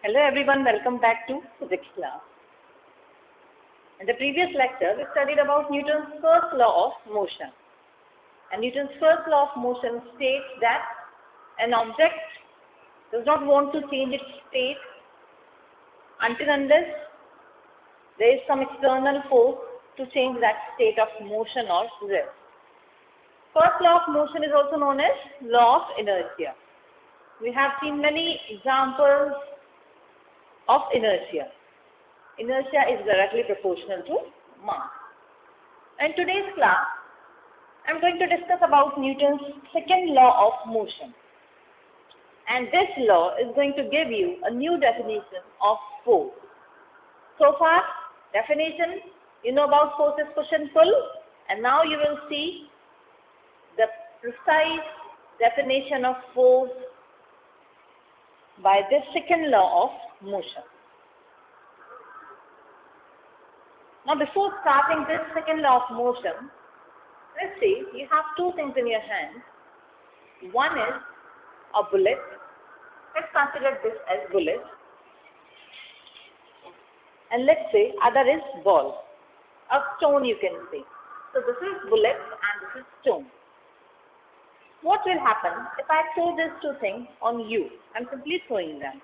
Hello everyone, welcome back to physics class. In the previous lecture, we studied about Newton's first law of motion. And Newton's first law of motion states that an object does not want to change its state until unless there is some external force to change that state of motion or rest. First law of motion is also known as law of inertia. We have seen many examples of inertia. Inertia is directly proportional to mass. In today's class, I am going to discuss about Newton's second law of motion. And this law is going to give you a new definition of force. So far, definition, you know about force is push and pull, and now you will see the precise definition of force by this second law of motion. Now before starting this second law of motion, let's see, you have two things in your hand. One is a bullet. Let's consider this as bullet. And let's say other is ball. A stone you can say. So this is bullet and this is stone. What will happen if I throw these two things on you? I'm simply throwing them.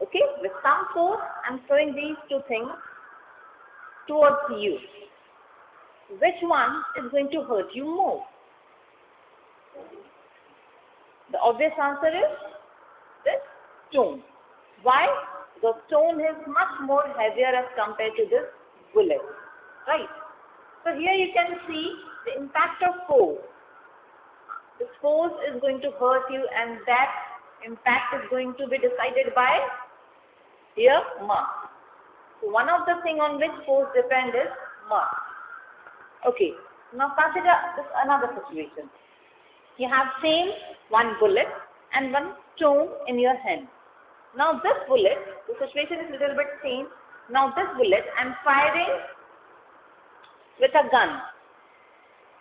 Okay? With some force, I'm throwing these two things towards you. Which one is going to hurt you more? The obvious answer is this stone. Why? The stone is much more heavier as compared to this bullet. Right? So here you can see the impact of force. This force is going to hurt you, and that impact is going to be decided by here mass. So one of the things on which force depends is mass. Okay, now consider this another situation. You have same one bullet and one stone in your hand. Now this bullet, the situation is a little bit changed. Now this bullet I'm firing with a gun.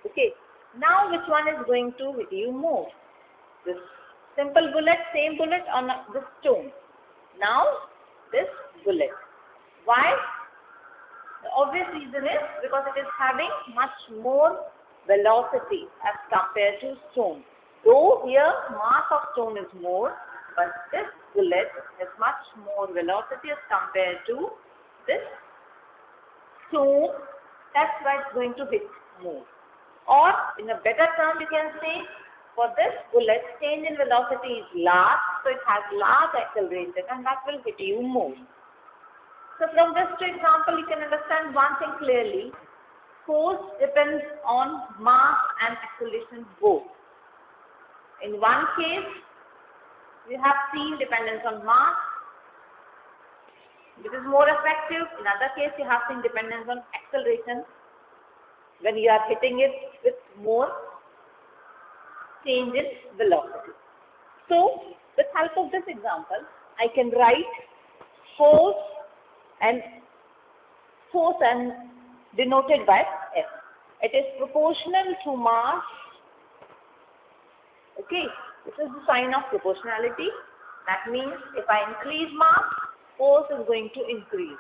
Okay. Now which one is going to hit you more? This simple bullet, same bullet, or this stone? Now this bullet. Why? The obvious reason is because it is having much more velocity as compared to stone. Though here mass of stone is more, but this bullet has much more velocity as compared to this stone. That's why it's going to hit more. Or in a better term you can say, for this bullet change in velocity is large, so it has large acceleration and that will hit you more. So from this example you can understand one thing clearly. Force depends on mass and acceleration both. In one case we have seen dependence on mass, which is more effective. In other case you have seen dependence on acceleration, when you are hitting it with more change in velocity. So, with help of this example, I can write force and denoted by F. It is proportional to mass. Okay, this is the sign of proportionality. That means if I increase mass, force is going to increase.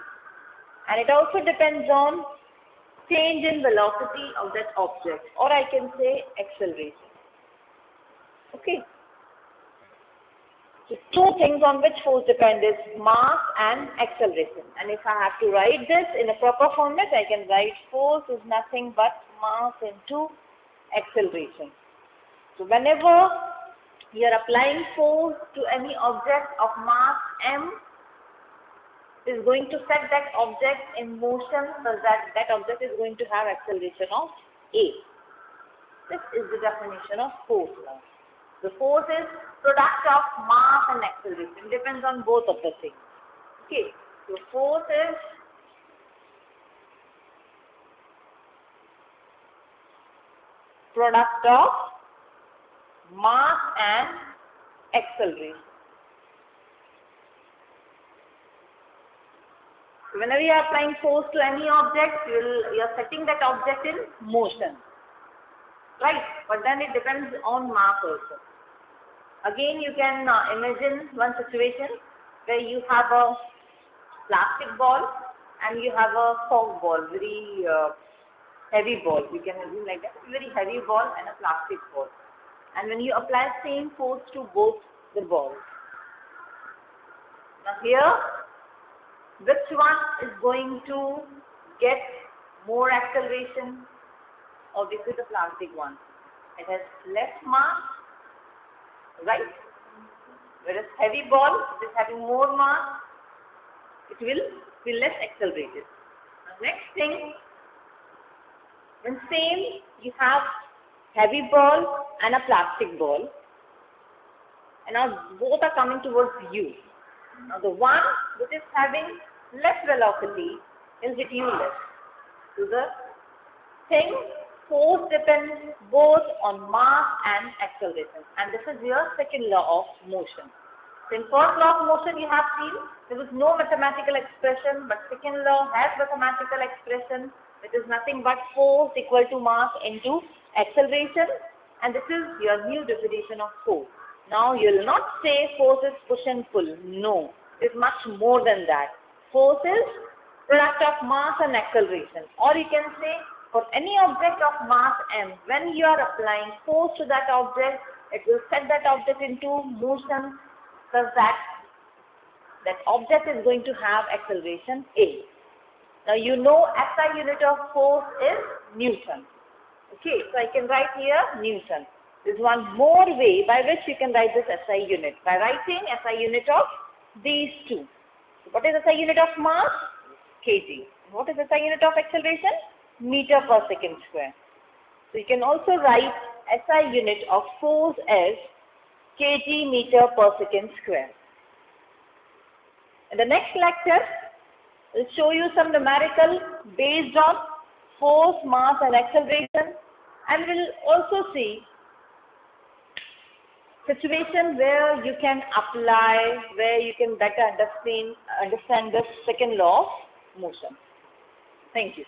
And it also depends on change in velocity of that object, or I can say acceleration. Okay. So two things on which force depends is mass and acceleration. And if I have to write this in a proper format, I can write force is nothing but mass into acceleration. So whenever you are applying force to any object of mass m, is going to set that object in motion so that that object is going to have acceleration of a. This is the definition of force now. The force is product of mass and acceleration. It depends on both of the things. Okay. So force is product of mass and acceleration. Whenever you are applying force to any object, you are setting that object in motion. Right? But then it depends on mass also. Again, you can imagine one situation. where you have a plastic ball and you have a cork ball, very heavy ball. You can assume like that, very heavy ball and a plastic ball. And when you apply same force to both the balls. Now here, which one is going to get more acceleration? Obviously the plastic one. It has less mass, right? Whereas heavy ball, it is having more mass, it will be less accelerated. Now next thing, when same you have heavy ball and a plastic ball, and now both are coming towards you. Now the one which is having less velocity will hit you less. So the thing, force depends both on mass and acceleration, and this is your second law of motion. So in first law of motion you have seen there was no mathematical expression, but second law has mathematical expression, which is nothing but force equal to mass into acceleration, and this is your new definition of force. Now you will not say force is push and pull. No, it is much more than that. Force is product of mass and acceleration, or you can say for any object of mass m, when you are applying force to that object, it will set that object into motion such that that object is going to have acceleration a. Now you know SI unit of force is Newton. Okay, so I can write here Newton. There is one more way by which you can write this SI unit, by writing SI unit of these two. So what is SI unit of mass? Kg. What is SI unit of acceleration? Meter per second square. So you can also write SI unit of force as kg meter per second square. In the next lecture, I will show you some numerical based on force, mass and acceleration, and we will also see situation where you can apply, where you can better understand the second law of motion. Thank you.